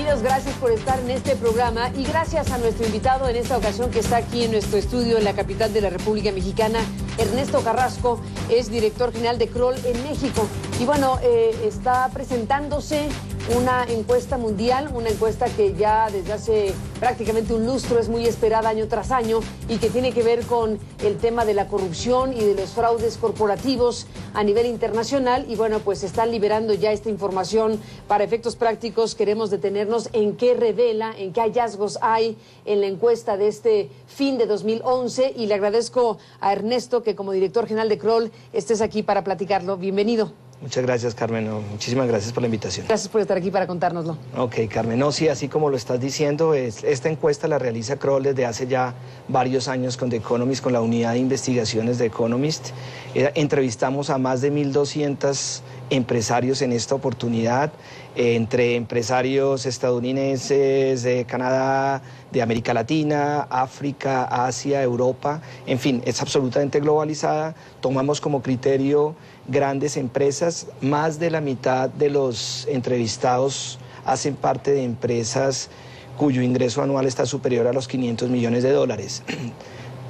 Bienvenidos, gracias por estar en este programa y gracias a nuestro invitado en esta ocasión que está aquí en nuestro estudio en la capital de la República Mexicana, Ernesto Carrasco, es director general de Kroll en México. Y bueno, está presentándose una encuesta mundial, una encuesta que ya desde hace prácticamente un lustro es muy esperada año tras año y que tiene que ver con el tema de la corrupción y de los fraudes corporativos a nivel internacional. Y bueno, pues están liberando ya esta información para efectos prácticos. Queremos detenernos en qué revela, en qué hallazgos hay en la encuesta de este fin de 2011 y le agradezco a Ernesto que como director general de Kroll estés aquí para platicarlo. Bienvenido. Muchas gracias, Carmen. Muchísimas gracias por la invitación. Gracias por estar aquí para contárnoslo. Ok, Carmen. No, sí, así como lo estás diciendo, esta encuesta la realiza Kroll desde hace ya varios años con The Economist, con la unidad de investigaciones de Economist. Entrevistamos a más de 1.200 empresarios en esta oportunidad, entre empresarios estadounidenses, de Canadá, de América Latina, África, Asia, Europa, en fin, es absolutamente globalizada. Tomamos como criterio grandes empresas, más de la mitad de los entrevistados hacen parte de empresas cuyo ingreso anual está superior a los $500 millones.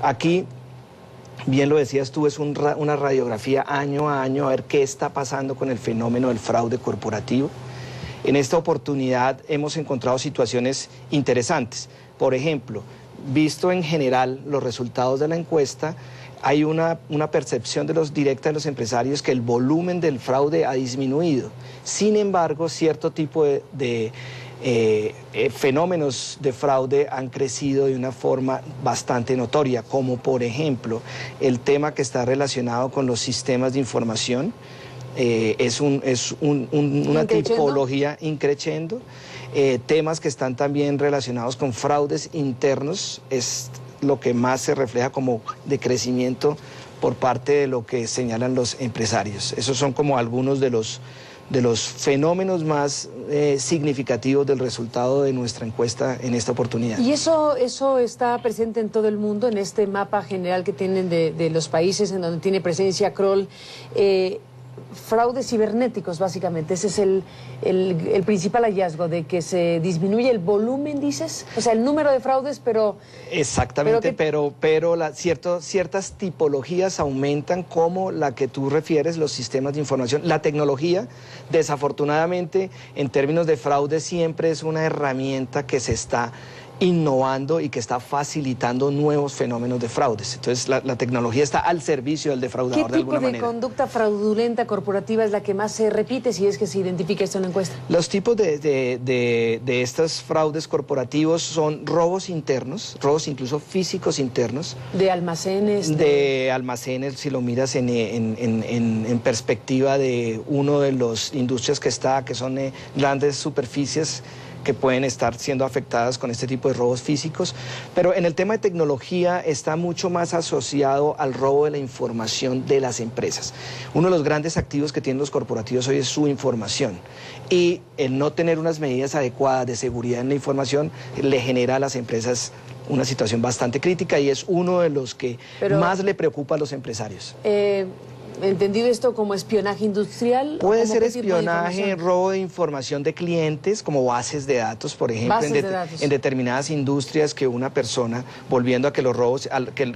Aquí, bien lo decías tú, es una radiografía año a año a ver qué está pasando con el fenómeno del fraude corporativo. En esta oportunidad hemos encontrado situaciones interesantes. Por ejemplo, visto en general los resultados de la encuesta, hay una percepción directa de los empresarios que el volumen del fraude ha disminuido. Sin embargo, cierto tipo de fenómenos de fraude han crecido de una forma bastante notoria, como por ejemplo el tema que está relacionado con los sistemas de información. Es una tipología increciendo. Temas que están también relacionados con fraudes internos, es lo que más se refleja como de crecimiento por parte de lo que señalan los empresarios. Esos son como algunos de los fenómenos más significativos del resultado de nuestra encuesta en esta oportunidad. ¿Y eso está presente en todo el mundo, en este mapa general que tienen de los países en donde tiene presencia Kroll? Fraudes cibernéticos, básicamente. Ese es el principal hallazgo, de que se disminuye el volumen, dices. O sea, el número de fraudes, pero... Exactamente, pero ciertas tipologías aumentan, como la que tú refieres, los sistemas de información. La tecnología, desafortunadamente, en términos de fraude, siempre es una herramienta que se está innovando y que está facilitando nuevos fenómenos de fraudes. Entonces la tecnología está al servicio del defraudador de alguna manera. ¿Qué tipo de conducta fraudulenta corporativa es la que más se repite, si es que se identifica esto en la encuesta? Los tipos de estos fraudes corporativos son robos internos, robos incluso físicos internos. ¿De almacenes? De almacenes, si lo miras en perspectiva de uno de las industrias que son grandes superficies que pueden estar siendo afectadas con este tipo de robos físicos, pero en el tema de tecnología está mucho más asociado al robo de la información de las empresas. Uno de los grandes activos que tienen los corporativos hoy es su información, y el no tener unas medidas adecuadas de seguridad en la información le genera a las empresas una situación bastante crítica, y es uno de los que más le preocupa a los empresarios. ¿Entendido esto como espionaje industrial? Puede ser espionaje, robo de información de clientes, como bases de datos, por ejemplo, en determinadas industrias, que una persona, volviendo a que los robos,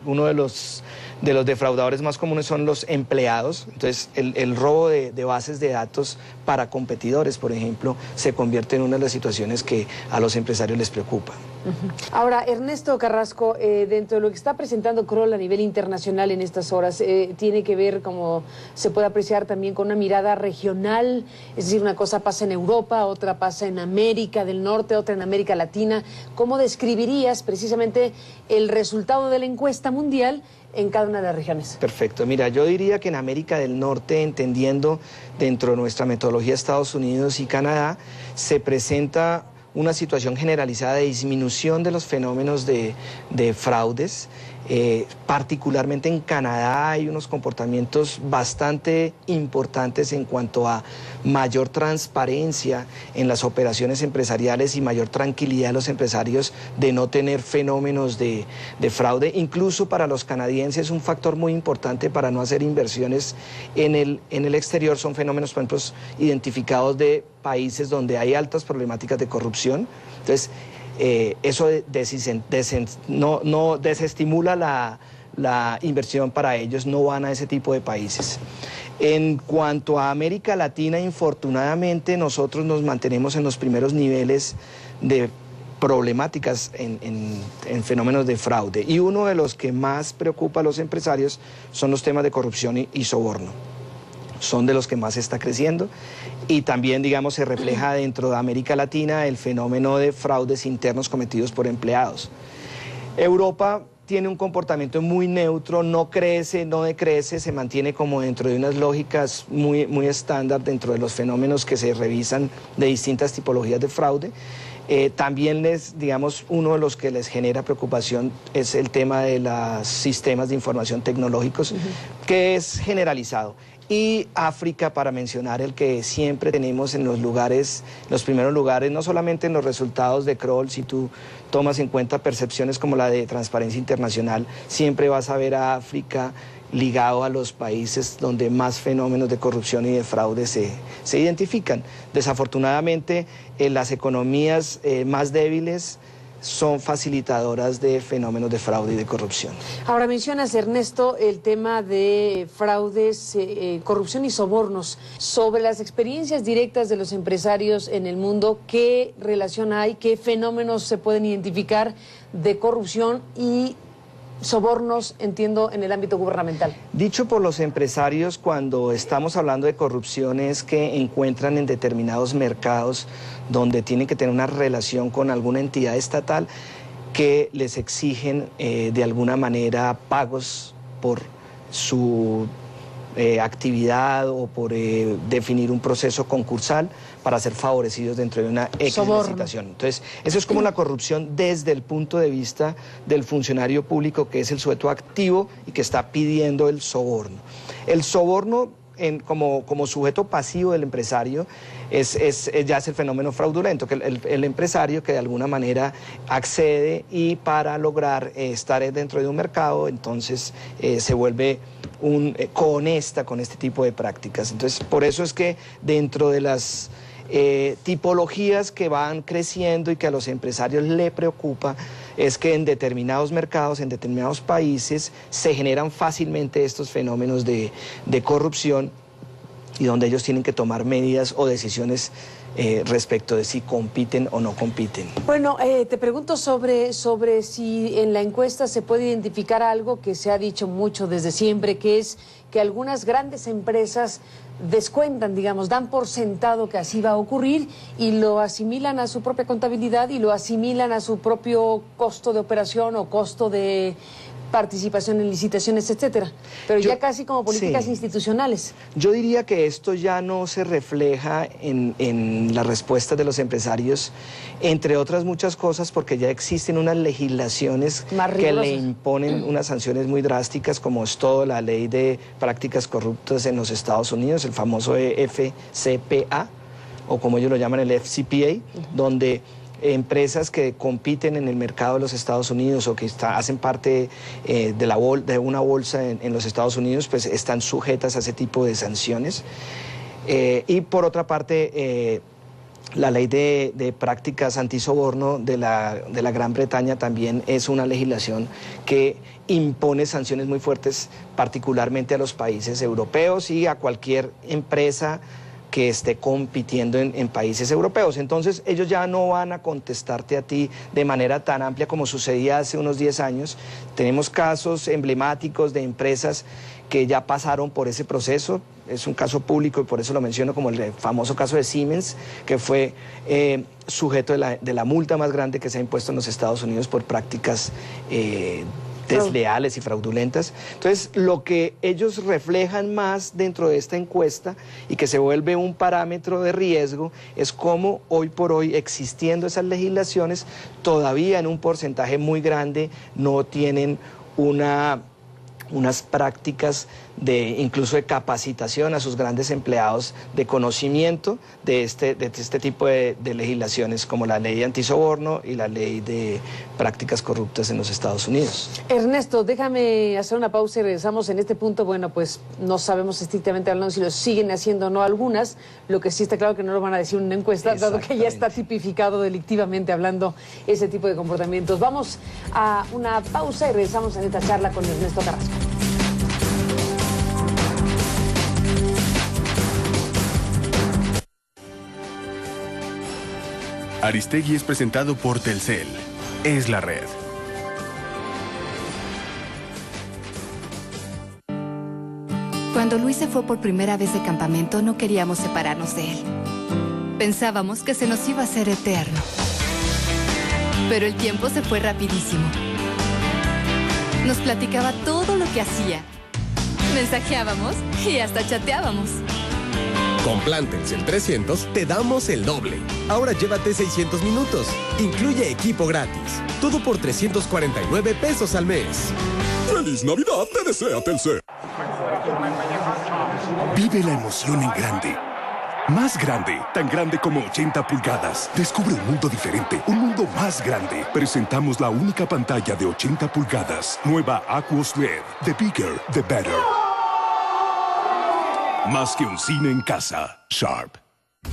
uno de los defraudadores más comunes son los empleados. Entonces el robo de bases de datos para competidores, por ejemplo, se convierte en una de las situaciones que a los empresarios les preocupa. Ahora, Ernesto Carrasco, dentro de lo que está presentando Kroll a nivel internacional en estas horas, tiene que ver, como se puede apreciar, también con una mirada regional, es decir, una cosa pasa en Europa, otra pasa en América del Norte, otra en América Latina. ¿Cómo describirías precisamente el resultado de la encuesta mundial en cada una de las regiones? Perfecto. Mira, yo diría que en América del Norte, entendiendo dentro de nuestra metodología Estados Unidos y Canadá, se presenta una situación generalizada de disminución de los fenómenos de fraudes. Particularmente en Canadá hay unos comportamientos bastante importantes en cuanto a mayor transparencia en las operaciones empresariales y mayor tranquilidad de los empresarios de no tener fenómenos de fraude. Incluso para los canadienses un factor muy importante para no hacer inversiones en el exterior son fenómenos, por ejemplo, identificados de países donde hay altas problemáticas de corrupción. Entonces, eso no desestimula la inversión para ellos, no van a ese tipo de países. En cuanto a América Latina, infortunadamente nosotros nos mantenemos en los primeros niveles de problemáticas en fenómenos de fraude, y uno de los que más preocupa a los empresarios son los temas de corrupción y soborno. Son de los que más está creciendo, y también, digamos, se refleja dentro de América Latina el fenómeno de fraudes internos cometidos por empleados. Europa tiene un comportamiento muy neutro, no crece, no decrece, se mantiene como dentro de unas lógicas muy estándar dentro de los fenómenos que se revisan de distintas tipologías de fraude. También digamos, uno de los que les genera preocupación es el tema de los sistemas de información tecnológicos, que es generalizado. Y África, para mencionar el que siempre tenemos en los primeros lugares, no solamente en los resultados de Kroll, si tú tomas en cuenta percepciones como la de Transparencia Internacional, siempre vas a ver a África ligado a los países donde más fenómenos de corrupción y de fraude se identifican. Desafortunadamente, las economías más débiles son facilitadoras de fenómenos de fraude y de corrupción. Ahora mencionas, Ernesto, el tema de fraudes, corrupción y sobornos. Sobre las experiencias directas de los empresarios en el mundo, ¿qué relación hay, qué fenómenos se pueden identificar de corrupción y sobornos, entiendo, en el ámbito gubernamental? Dicho por los empresarios, cuando estamos hablando de corrupción, es que encuentran en determinados mercados donde tienen que tener una relación con alguna entidad estatal que les exigen de alguna manera pagos por su actividad o por definir un proceso concursal para ser favorecidos dentro de una X licitación. Entonces, eso es como la corrupción desde el punto de vista del funcionario público, que es el sujeto activo y que está pidiendo el soborno. El soborno como sujeto pasivo del empresario ya es el fenómeno fraudulento, que el empresario que de alguna manera accede y para lograr estar dentro de un mercado, entonces se vuelve cohonesta con este tipo de prácticas. Entonces, por eso es que dentro de las tipologías que van creciendo y que a los empresarios le preocupa, es que en determinados mercados, en determinados países, se generan fácilmente estos fenómenos de corrupción, y donde ellos tienen que tomar medidas o decisiones respecto de si compiten o no compiten. Bueno, te pregunto sobre si en la encuesta se puede identificar algo que se ha dicho mucho desde siempre, que es que algunas grandes empresas descuentan, digamos, dan por sentado que así va a ocurrir y lo asimilan a su propia contabilidad y lo asimilan a su propio costo de operación o costo de participación en licitaciones, etcétera, pero ya casi como políticas institucionales. Yo diría que esto ya no se refleja en las respuestas de los empresarios, entre otras muchas cosas, porque ya existen unas legislaciones que le imponen unas sanciones muy drásticas, como es toda la ley de prácticas corruptas en los Estados Unidos, el famoso FCPA, o como ellos lo llaman el FCPA, donde empresas que compiten en el mercado de los Estados Unidos o que hacen parte de una bolsa en los Estados Unidos, pues están sujetas a ese tipo de sanciones. Y por otra parte, la ley de prácticas antisoborno de la Gran Bretaña también es una legislación que impone sanciones muy fuertes, particularmente a los países europeos y a cualquier empresa que esté compitiendo en países europeos. Entonces, ellos ya no van a contestarte a ti de manera tan amplia como sucedía hace unos 10 años. Tenemos casos emblemáticos de empresas que ya pasaron por ese proceso. Es un caso público y por eso lo menciono, como el famoso caso de Siemens, que fue sujeto de la multa más grande que se ha impuesto en los Estados Unidos por prácticas desleales y fraudulentas. Entonces, lo que ellos reflejan más dentro de esta encuesta y que se vuelve un parámetro de riesgo es cómo hoy por hoy, existiendo esas legislaciones, todavía en un porcentaje muy grande no tienen unas prácticas incluso de capacitación a sus grandes empleados, de conocimiento de este tipo de legislaciones, como la ley antisoborno y la ley de prácticas corruptas en los Estados Unidos. Ernesto, déjame hacer una pausa y regresamos en este punto. Bueno, pues no sabemos estrictamente hablando si lo siguen haciendo o no algunas. Lo que sí está claro que no lo van a decir en una encuesta, dado que ya está tipificado delictivamente hablando ese tipo de comportamientos. Vamos a una pausa y regresamos en esta charla con Ernesto Carrasco. Aristegui es presentado por Telcel. Es la red. Cuando Luis se fue por primera vez de campamento, no queríamos separarnos de él. Pensábamos que se nos iba a hacer eterno. Pero el tiempo se fue rapidísimo. Nos platicaba todo lo que hacía. Mensajeábamos y hasta chateábamos. Con Plan Telcel 300 te damos el doble. Ahora llévate 600 minutos. Incluye equipo gratis. Todo por 349 pesos al mes. ¡Feliz Navidad! Te desea Telcel. Vive la emoción en grande. Más grande, tan grande como 80 pulgadas. Descubre un mundo diferente, un mundo más grande. Presentamos la única pantalla de 80 pulgadas. Nueva Aquos LED. The bigger, the better. Más que un cine en casa. Sharp.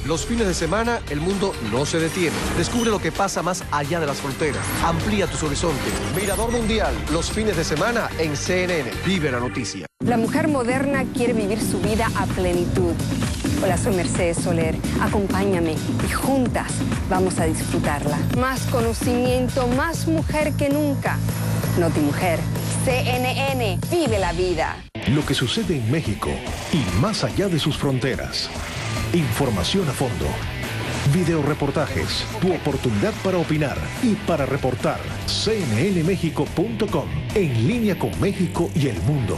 Los fines de semana, el mundo no se detiene. Descubre lo que pasa más allá de las fronteras. Amplía tus horizontes. Mirador Mundial, los fines de semana en CNN. Vive la noticia. La mujer moderna quiere vivir su vida a plenitud. Hola, soy Mercedes Soler. Acompáñame y juntas vamos a disfrutarla. Más conocimiento, más mujer que nunca. Notimujer. CNN. Vive la vida. Lo que sucede en México y más allá de sus fronteras. Información a fondo. Videoreportajes. Tu oportunidad para opinar y para reportar. cnnmexico.com. En línea con México y el mundo.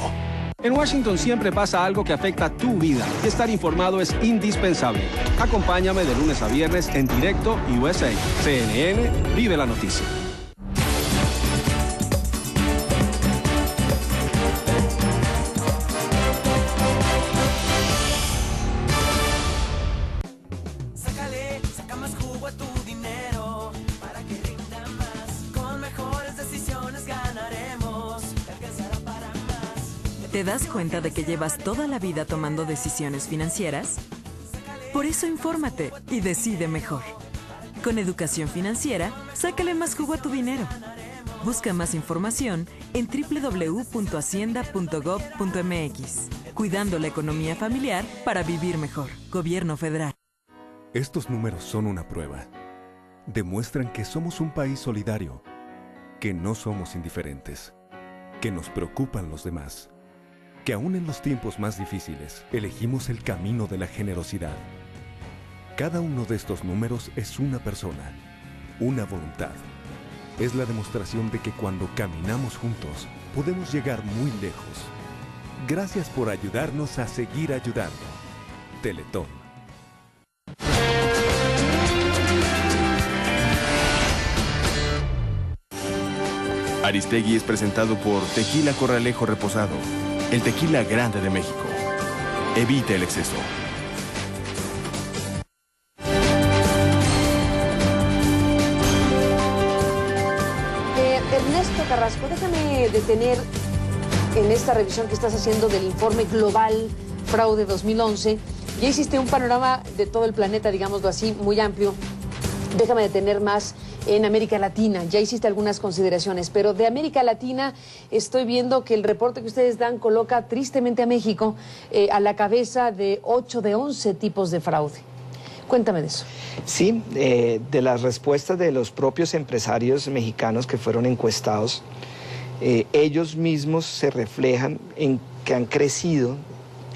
En Washington siempre pasa algo que afecta tu vida. Estar informado es indispensable. Acompáñame de lunes a viernes en Directo USA. CNN vive la noticia. Saca más jugo a tu dinero para que rinda más. Con mejores decisiones ganaremos. Te alcanzará para más. ¿Te das cuenta de que llevas toda la vida tomando decisiones financieras? Por eso infórmate y decide mejor. Con educación financiera, sácale más jugo a tu dinero. Busca más información en www.hacienda.gov.mx. Cuidando la economía familiar para vivir mejor. Gobierno federal. Estos números son una prueba. Demuestran que somos un país solidario, que no somos indiferentes, que nos preocupan los demás, que aún en los tiempos más difíciles elegimos el camino de la generosidad. Cada uno de estos números es una persona, una voluntad. Es la demostración de que cuando caminamos juntos podemos llegar muy lejos. Gracias por ayudarnos a seguir ayudando. Teletón. Aristegui es presentado por Tequila Corralejo Reposado, el tequila grande de México. Evita el exceso. Ernesto Carrasco, déjame detener en esta revisión que estás haciendo del informe global Fraude 2011. Ya hiciste un panorama de todo el planeta, digámoslo así, muy amplio. Déjame detener más en América Latina. Ya hiciste algunas consideraciones, pero de América Latina estoy viendo que el reporte que ustedes dan coloca tristemente a México a la cabeza de 8 de 11 tipos de fraude. Cuéntame de eso. Sí, de las respuestas de los propios empresarios mexicanos que fueron encuestados, ellos mismos se reflejan en que han crecido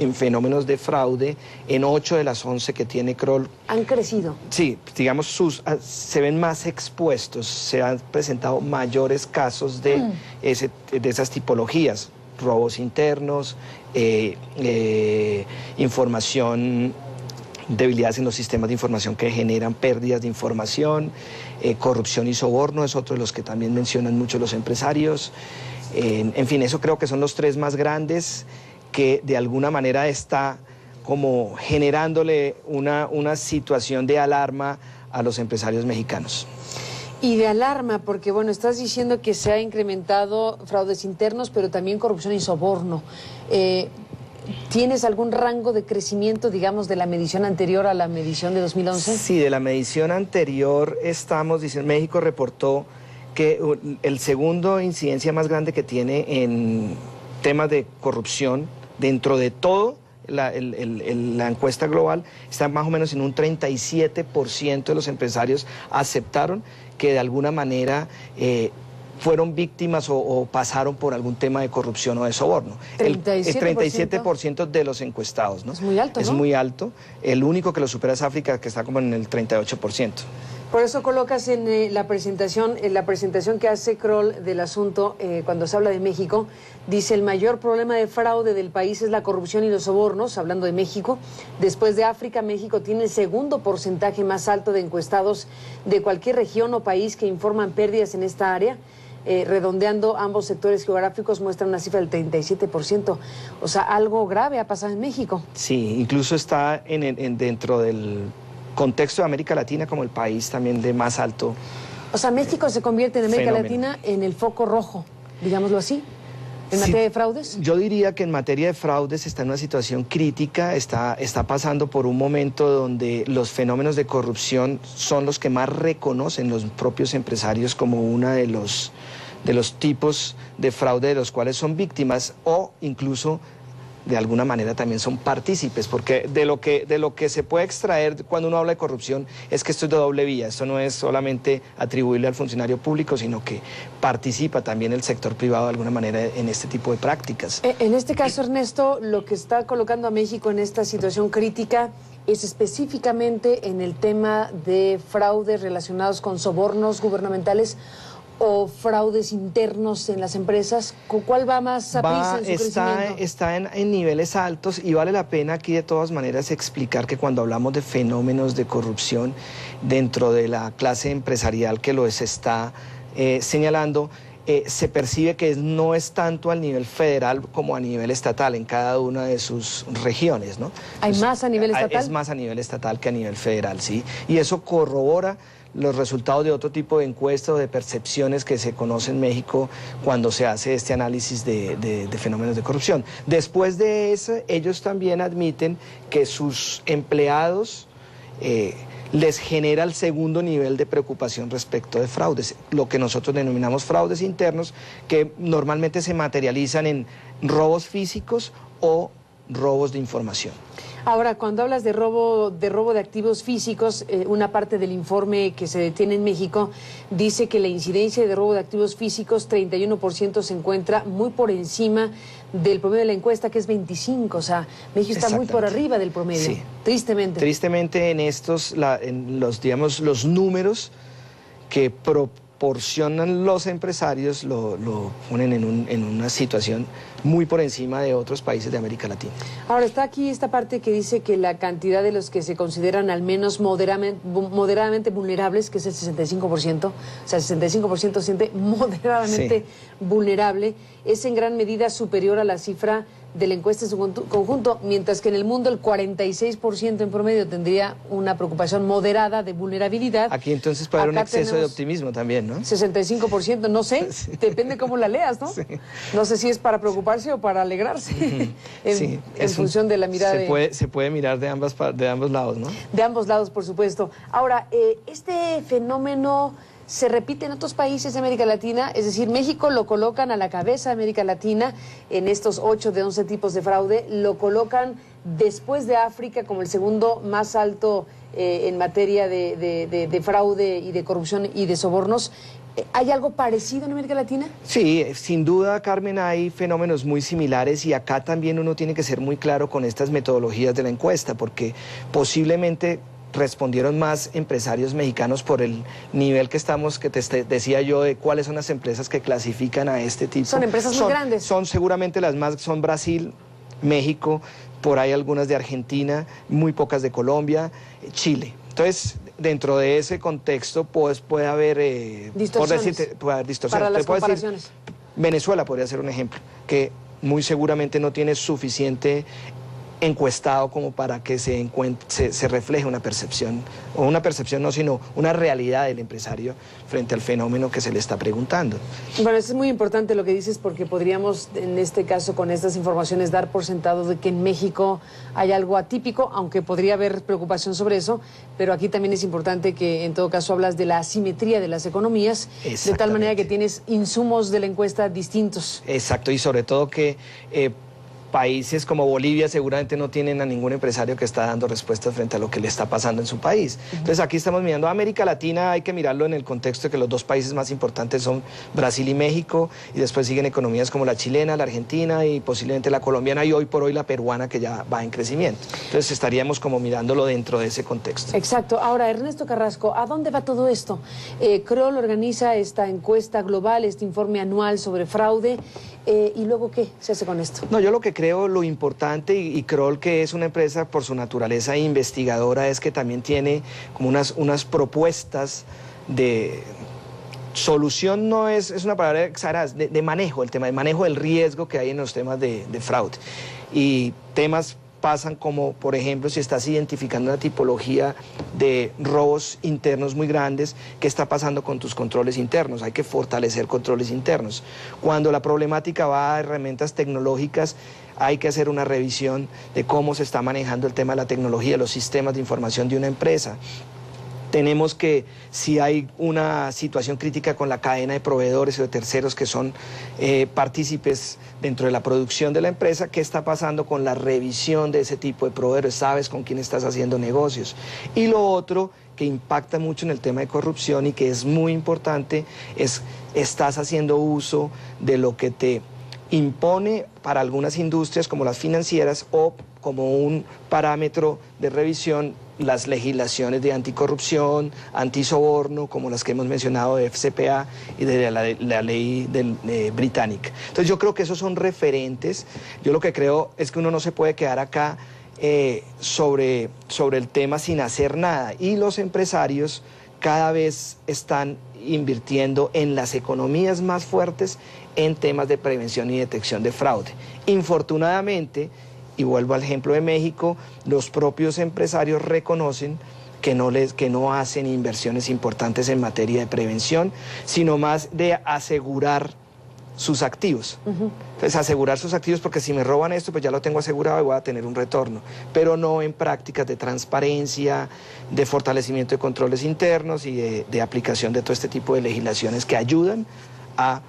en fenómenos de fraude en 8 de las 11 que tiene Kroll. ¿Han crecido? Sí, digamos, se ven más expuestos, se han presentado mayores casos de esas tipologías, robos internos, información, debilidades en los sistemas de información que generan pérdidas de información, corrupción y soborno es otro de los que también mencionan mucho los empresarios. En fin, eso creo que son los tres más grandes que de alguna manera está como generándole una situación de alarma a los empresarios mexicanos. Y de alarma, porque bueno, estás diciendo que se ha incrementado fraudes internos, pero también corrupción y soborno. ¿Tienes algún rango de crecimiento, digamos, de la medición anterior a la medición de 2011? Sí, de la medición anterior estamos diciendo, México reportó que el segundo incidencia más grande que tiene en temas de corrupción dentro de todo la encuesta global está más o menos en un 37% de los empresarios aceptaron que de alguna manera fueron víctimas o pasaron por algún tema de corrupción o de soborno. 37% de los encuestados, ¿no? Es muy alto, ¿no? Es muy alto. El único que lo supera es África, que está como en el 38%. Por eso colocas en la presentación que hace Kroll del asunto, cuando se habla de México, dice: el mayor problema de fraude del país es la corrupción y los sobornos, hablando de México. Después de África, México tiene el segundo porcentaje más alto de encuestados de cualquier región o país que informan pérdidas en esta área. Redondeando ambos sectores geográficos muestran una cifra del 37%. O sea, algo grave ha pasado en México. Sí, incluso está dentro del contexto de América Latina como el país también de más alto. O sea, México se convierte en América fenómeno. Latina en el foco rojo, digámoslo así, en materia de fraudes. Yo diría que en materia de fraudes está en una situación crítica, está pasando por un momento donde los fenómenos de corrupción son los que más reconocen los propios empresarios como uno de los tipos de fraude de los cuales son víctimas o incluso de alguna manera también son partícipes, porque de lo que se puede extraer cuando uno habla de corrupción es que esto es de doble vía, esto no es solamente atribuirle al funcionario público, sino que participa también el sector privado de alguna manera en este tipo de prácticas. En este caso, Ernesto, lo que está colocando a México en esta situación crítica es específicamente en el tema de fraudes relacionados con sobornos gubernamentales o fraudes internos en las empresas. ¿Cuál va más a prisa en su crecimiento? Está en niveles altos y vale la pena aquí de todas maneras explicar que cuando hablamos de fenómenos de corrupción dentro de la clase empresarial que lo se está señalando, se percibe que no es tanto al nivel federal como a nivel estatal en cada una de sus regiones, ¿no? ¿Hay más a nivel estatal? Es más a nivel estatal que a nivel federal, sí. Y eso corrobora los resultados de otro tipo de encuestas o de percepciones que se conoce en México cuando se hace este análisis de fenómenos de corrupción. Después de eso, ellos también admiten que sus empleados les genera el segundo nivel de preocupación respecto de fraudes, lo que nosotros denominamos fraudes internos, que normalmente se materializan en robos físicos o robos de información. Ahora, cuando hablas de robo de activos físicos, una parte del informe que se detiene en México dice que la incidencia de robo de activos físicos, 31%, se encuentra muy por encima del promedio de la encuesta, que es 25%. O sea, México está muy por arriba del promedio, sí. Tristemente. Tristemente en los números que proporcionan los empresarios lo ponen en una situación muy por encima de otros países de América Latina. Ahora, está aquí esta parte que dice que la cantidad de los que se consideran al menos moderadamente vulnerables, que es el 65%, o sea, el 65% se siente moderadamente vulnerable, es en gran medida superior a la cifra de la encuesta en su conjunto, mientras que en el mundo el 46% en promedio tendría una preocupación moderada de vulnerabilidad. Aquí entonces puede haber un exceso de optimismo también, ¿no? 65%, no sé, sí. Depende cómo la leas, ¿no? Sí. No sé si es para preocuparse o para alegrarse, en función de la mirada. Se puede mirar de ambos lados, ¿no? De ambos lados, por supuesto. Ahora, este fenómeno se repite en otros países de América Latina, es decir, México lo colocan a la cabeza de América Latina en estos 8 de 11 tipos de fraude, lo colocan después de África como el segundo más alto en materia de fraude y de corrupción y de sobornos. ¿Hay algo parecido en América Latina? Sí, sin duda, Carmen, hay fenómenos muy similares y acá también uno tiene que ser muy claro con estas metodologías de la encuesta, porque posiblemente respondieron más empresarios mexicanos por el nivel que te decía yo de cuáles son las empresas que clasifican a este tipo. Son empresas muy grandes. Son seguramente las más, son Brasil, México, por ahí algunas de Argentina, muy pocas de Colombia, Chile. Entonces, dentro de ese contexto, pues puede haber distorsiones. Puede haber distorsiones. Para las comparaciones. Venezuela podría ser un ejemplo, que muy seguramente no tiene suficiente encuestado como para que se refleje una percepción, o una percepción no, sino una realidad del empresario frente al fenómeno que se le está preguntando. Bueno, eso es muy importante lo que dices, porque podríamos, en este caso, con estas informaciones, dar por sentado de que en México hay algo atípico, aunque podría haber preocupación sobre eso, pero aquí también es importante que, en todo caso, hablas de la asimetría de las economías, de tal manera que tienes insumos de la encuesta distintos. Exacto, y sobre todo que países como Bolivia seguramente no tienen a ningún empresario que está dando respuestas frente a lo que le está pasando en su país. Entonces aquí estamos mirando a América Latina, hay que mirarlo en el contexto de que los dos países más importantes son Brasil y México, y después siguen economías como la chilena, la argentina y posiblemente la colombiana, y hoy por hoy la peruana, que ya va en crecimiento. Entonces estaríamos como mirándolo dentro de ese contexto. Exacto. Ahora, Ernesto Carrasco, ¿a dónde va todo esto? Kroll organiza esta encuesta global, este informe anual sobre fraude, ¿y luego qué se hace con esto? No, yo lo que creo, lo importante, y Kroll, que es una empresa por su naturaleza investigadora, es que también tiene como unas propuestas de solución, no es una palabra exagerada, de manejo, el tema de manejo del riesgo que hay en los temas de fraude. Y temas pasan como, por ejemplo, si estás identificando una tipología de robos internos muy grandes, ¿qué está pasando con tus controles internos? Hay que fortalecer controles internos. Cuando la problemática va a herramientas tecnológicas, hay que hacer una revisión de cómo se está manejando el tema de la tecnología, los sistemas de información de una empresa. Tenemos que, si hay una situación crítica con la cadena de proveedores o de terceros que son partícipes dentro de la producción de la empresa, ¿qué está pasando con la revisión de ese tipo de proveedores? ¿Sabes con quién estás haciendo negocios? Y lo otro que impacta mucho en el tema de corrupción y que es muy importante es, ¿estás haciendo uso de lo que te impone para algunas industrias como las financieras, o como un parámetro de revisión las legislaciones de anticorrupción, antisoborno, como las que hemos mencionado de FCPA y de la ley británica? Entonces yo creo que esos son referentes. Yo lo que creo es que uno no se puede quedar acá sobre el tema sin hacer nada, y los empresarios cada vez están invirtiendo en las economías más fuertes en temas de prevención y detección de fraude. Infortunadamente, y vuelvo al ejemplo de México, los propios empresarios reconocen que no hacen inversiones importantes en materia de prevención, sino más de asegurar sus activos. Entonces, asegurar sus activos, porque si me roban esto, pues ya lo tengo asegurado y voy a tener un retorno, pero no en prácticas de transparencia, de fortalecimiento de controles internos y de aplicación de todo este tipo de legislaciones que ayudan a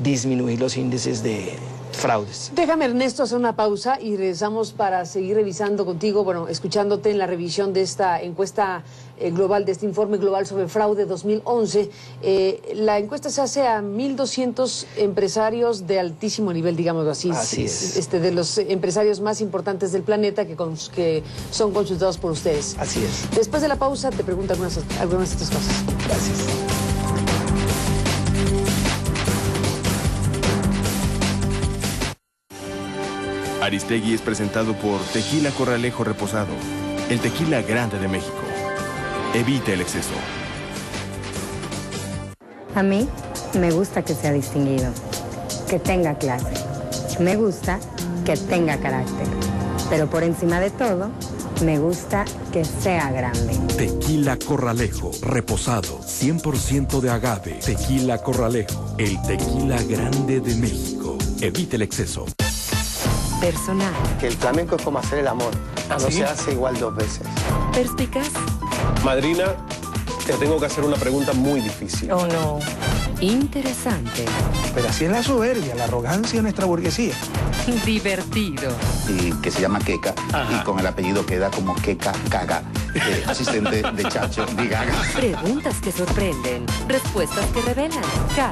disminuir los índices de fraudes. Déjame, Ernesto, hacer una pausa y regresamos para seguir revisando contigo, bueno, escuchándote en la revisión de esta encuesta global, de este informe global sobre fraude 2011. La encuesta se hace a 1.200 empresarios de altísimo nivel, digámoslo así. Así es. De los empresarios más importantes del planeta que son consultados por ustedes. Así es. Después de la pausa te pregunto algunas de estas cosas. Gracias. Aristegui es presentado por Tequila Corralejo Reposado, el tequila grande de México. Evite el exceso. A mí me gusta que sea distinguido, que tenga clase. Me gusta que tenga carácter. Pero por encima de todo, me gusta que sea grande. Tequila Corralejo Reposado, 100% de agave. Tequila Corralejo, el tequila grande de México. Evite el exceso. Personal. Que el flamenco es como hacer el amor. No se hace igual dos veces. Perspicaz. Madrina, te tengo que hacer una pregunta muy difícil. Oh, no. Interesante. Pero así es la soberbia, la arrogancia de nuestra burguesía. Divertido. Y que se llama Keka. Y con el apellido queda como Keka Kaga, asistente de Chacho Di Gaga. Preguntas que sorprenden. Respuestas que revelan. Cala.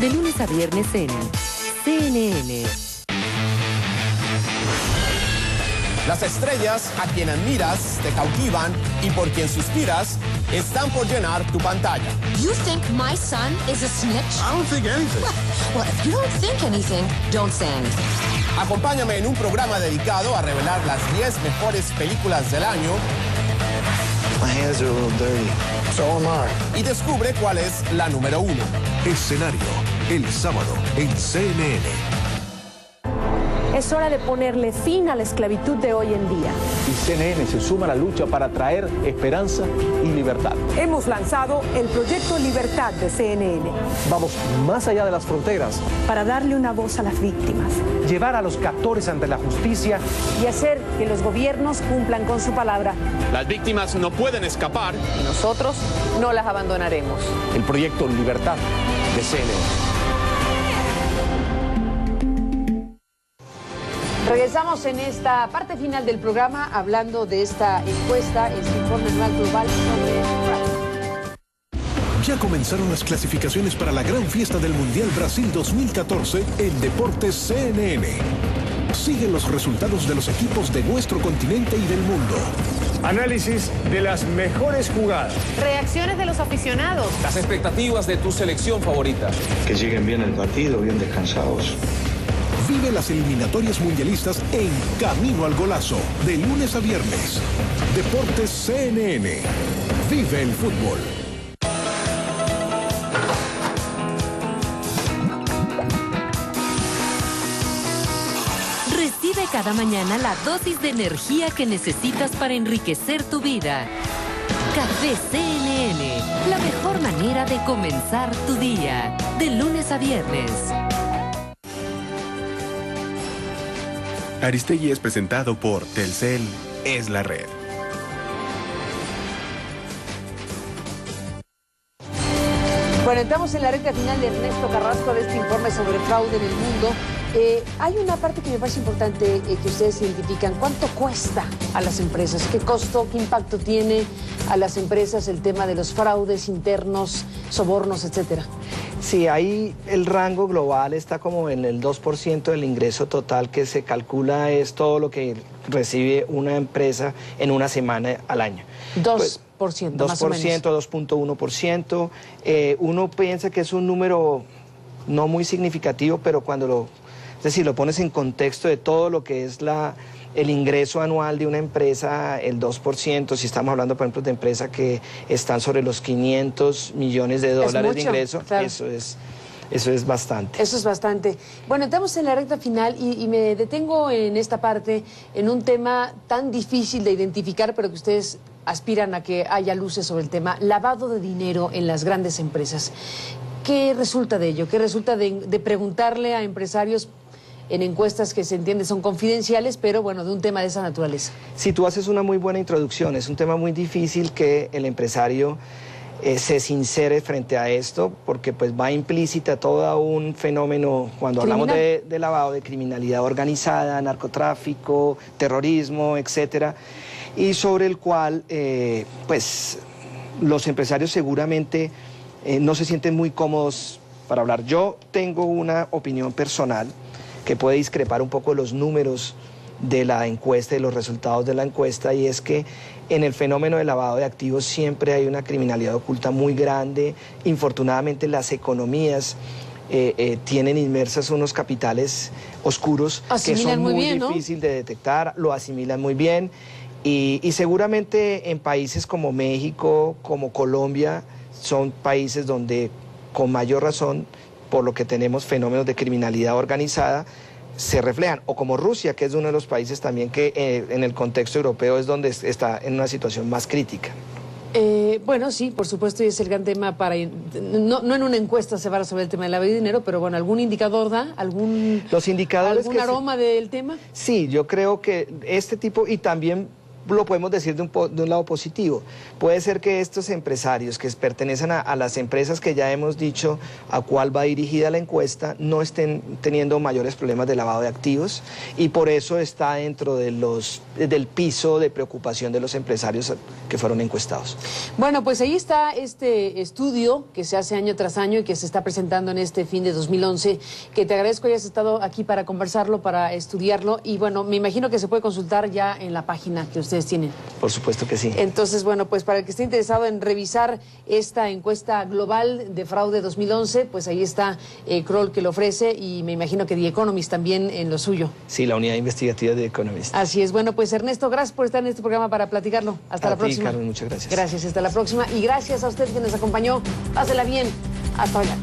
De lunes a viernes en CNN. Las estrellas a quien admiras, te cautivan y por quien suspiras, están por llenar tu pantalla. You think my son is a snitch? I don't think anything. Well, if you don't think anything, don't say anything. Acompáñame en un programa dedicado a revelar las 10 mejores películas del año. My hands are a little dirty. So am I. Y descubre cuál es la número 1. Escenario. el sábado en CNN. Es hora de ponerle fin a la esclavitud de hoy en día. Y CNN se suma a la lucha para traer esperanza y libertad. Hemos lanzado el proyecto Libertad de CNN. Vamos más allá de las fronteras. Para darle una voz a las víctimas. Llevar a los captores ante la justicia. Y hacer que los gobiernos cumplan con su palabra. Las víctimas no pueden escapar. Y nosotros no las abandonaremos. El proyecto Libertad de CNN. Regresamos en esta parte final del programa hablando de esta encuesta, este informe anual global sobre fraude. Ya comenzaron las clasificaciones para la gran fiesta del Mundial Brasil 2014 en Deportes CNN. Siguen los resultados de los equipos de nuestro continente y del mundo. Análisis de las mejores jugadas. Reacciones de los aficionados. Las expectativas de tu selección favorita. Que lleguen bien al partido, bien descansados. Vive las eliminatorias mundialistas en Camino al Golazo, de lunes a viernes. Deportes CNN. Vive el fútbol. Recibe cada mañana la dosis de energía que necesitas para enriquecer tu vida. Café CNN, la mejor manera de comenzar tu día, de lunes a viernes. Aristegui es presentado por Telcel, es la red. Bueno, entramos en la recta final de Ernesto Carrasco de este informe sobre fraude en el mundo. Hay una parte que me parece importante que ustedes identifican. ¿Cuánto cuesta a las empresas? ¿Qué costo, qué impacto tiene a las empresas el tema de los fraudes internos, sobornos, etcétera? Sí, ahí el rango global está como en el 2% del ingreso total que se calcula es todo lo que recibe una empresa en una semana al año. 2%, más o menos. 2.1%. Uno piensa que es un número no muy significativo, pero cuando lo pones en contexto de todo lo que es el ingreso anual de una empresa, el 2%, si estamos hablando, por ejemplo, de empresas que están sobre los 500 millones de dólares de ingreso, claro. Eso es bastante. Eso es bastante. Bueno, estamos en la recta final y me detengo en esta parte, en un tema tan difícil de identificar, pero que ustedes aspiran a que haya luces sobre el tema, lavado de dinero en las grandes empresas. ¿Qué resulta de ello? ¿Qué resulta de preguntarle a empresarios en encuestas que se entiende son confidenciales, pero bueno, de un tema de esa naturaleza? Sí, tú haces una muy buena introducción. Es un tema muy difícil que el empresario se sincere frente a esto, porque pues va implícita todo un fenómeno, cuando hablamos de lavado, de criminalidad organizada, narcotráfico, terrorismo, etcétera, y sobre el cual pues los empresarios seguramente no se sienten muy cómodos para hablar. Yo tengo una opinión personal que puede discrepar un poco los números de la encuesta y los resultados de la encuesta, y es que en el fenómeno del lavado de activos siempre hay una criminalidad oculta muy grande. Infortunadamente las economías tienen inmersas unos capitales oscuros que son muy difíciles de detectar, lo asimilan muy bien, y seguramente en países como México, como Colombia, son países donde con mayor razón, por lo que tenemos fenómenos de criminalidad organizada, se reflejan, o como Rusia, que es uno de los países también que en el contexto europeo es donde está en una situación más crítica. Bueno, sí, por supuesto, y es el gran tema para... No en una encuesta se va a resolver el tema del lavado de dinero, pero bueno, ¿algún indicador da? ¿Algún aroma del tema? Sí, yo creo que este tipo, y también lo podemos decir de un lado positivo. Puede ser que estos empresarios que pertenecen a las empresas que ya hemos dicho a cuál va dirigida la encuesta no estén teniendo mayores problemas de lavado de activos, y por eso está dentro del piso de preocupación de los empresarios que fueron encuestados. Bueno, pues ahí está este estudio que se hace año tras año y que se está presentando en este fin de 2011, que te agradezco hayas estado aquí para conversarlo, para estudiarlo, y bueno, me imagino que se puede consultar ya en la página que ustedes tienen. Por supuesto que sí. Entonces, bueno, pues para el que esté interesado en revisar esta encuesta global de fraude 2011, pues ahí está Kroll que lo ofrece, y me imagino que The Economist también en lo suyo. Sí, la unidad investigativa de The Economist. Así es. Bueno, pues Ernesto, gracias por estar en este programa para platicarlo. Hasta la próxima. Carmen, muchas gracias. Gracias, hasta la próxima. Y gracias a usted que nos acompañó. Pásela bien. Hasta mañana.